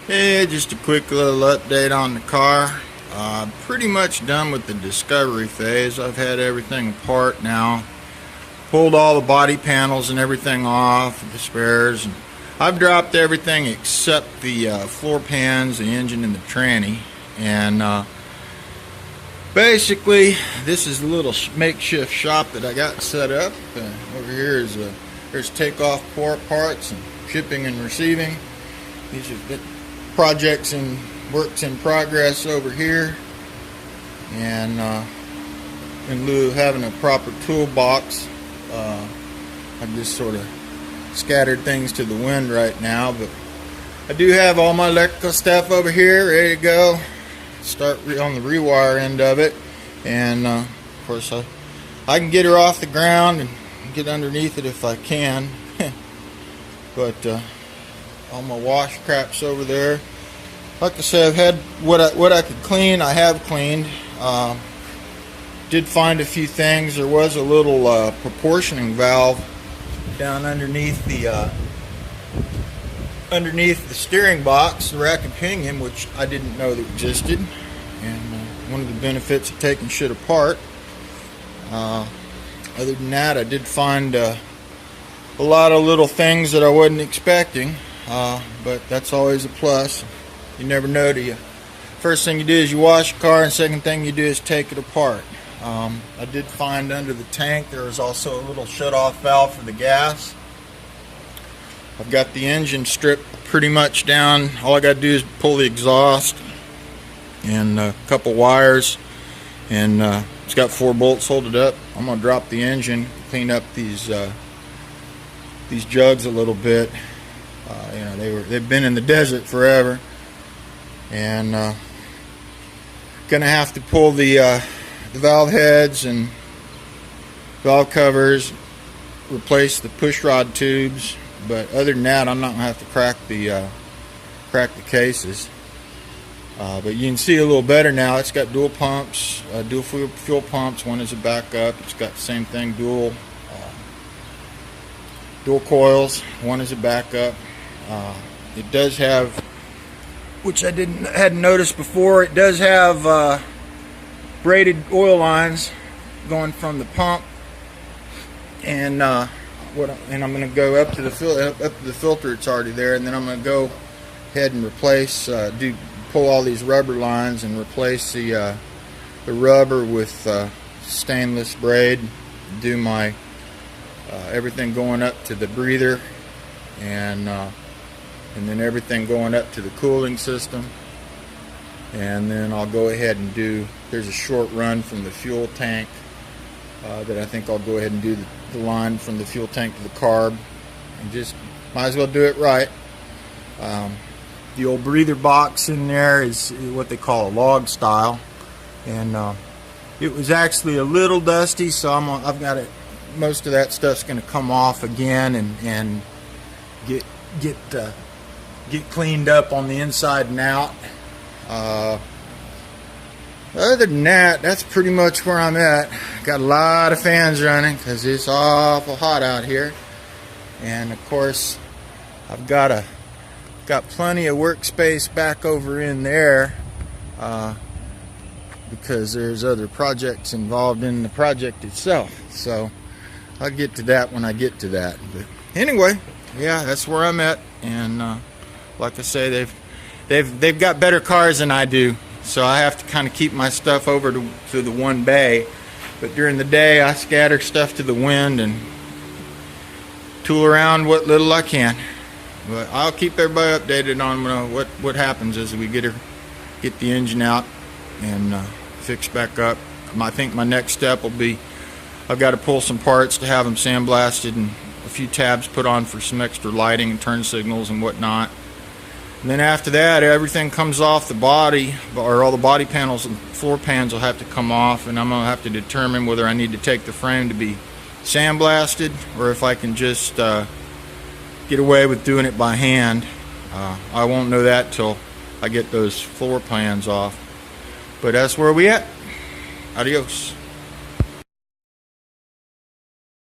Hey, just a quick little update on the car. Pretty much done with the discovery phase. I've had everything apart now. Pulled all the body panels and everything off, the spares. And I've dropped everything except the floor pans, the engine, and the tranny. And basically, this is a little makeshift shop that I got set up. Over here is there's takeoff parts and shipping and receiving. These are projects and works in progress over here, and in lieu of having a proper toolbox, I've just sort of scattered things to the wind right now. But I do have all my electrical stuff over here ready to go. Start on the rewire end of it, and of course I can get her off the ground and get underneath it if I can. But all my wash crap's over there. Like I said, I've had what I could clean. I have cleaned. Did find a few things. There was a little proportioning valve down underneath the steering box, the rack and pinion, which I didn't know that existed. And one of the benefits of taking shit apart. Other than that, I did find a lot of little things that I wasn't expecting. But that's always a plus. You never know, do you? First thing you do is you wash your car, and second thing you do is take it apart. I did find under the tank there was also a little shut-off valve for the gas. I've got the engine stripped pretty much down. All I got to do is pull the exhaust and a couple wires, and it's got 4 bolts holding it up. I'm going to drop the engine, clean up these jugs a little bit. They've been in the desert forever, and gonna have to pull the valve heads and valve covers, replace the push rod tubes. But other than that, I'm not gonna have to crack the cases. But you can see a little better now. It's got dual pumps, dual fuel pumps. One is a backup. It's got the same thing, dual coils. One is a backup. It does have, which I hadn't noticed before, it does have braided oil lines going from the pump, and I'm going to go up to the filter. It's already there, and then I'm going to go ahead and replace, pull all these rubber lines and replace the rubber with stainless braid. Do my everything going up to the breather, and then everything going up to the cooling system. And then I'll go ahead and there's a short run from the fuel tank that I think I'll go ahead and do the line from the fuel tank to the carb, and just might as well do it right. The old breather box in there is what they call a log style, and it was actually a little dusty, so I've got it. Most of that stuff's going to come off again and get cleaned up on the inside and out. Other than that, that's pretty much where I'm at. Got a lot of fans running because it's awful hot out here, and of course I've got plenty of workspace back over in there because there's other projects involved in the project itself. So I'll get to that when I get to that. But anyway, yeah, that's where I'm at, and like I say, they've got better cars than I do, so I have to kind of keep my stuff over to the one bay. But during the day, I scatter stuff to the wind and tool around what little I can. But I'll keep everybody updated on what happens as we get the engine out and fixed back up. I think my next step will be, I've got to pull some parts to have them sandblasted and a few tabs put on for some extra lighting and turn signals and whatnot. And then after that, everything comes off the body, or all the body panels and floor pans will have to come off, and I'm going to have to determine whether I need to take the frame to be sandblasted or if I can just get away with doing it by hand. I won't know that till I get those floor pans off. But that's where we at. Adios.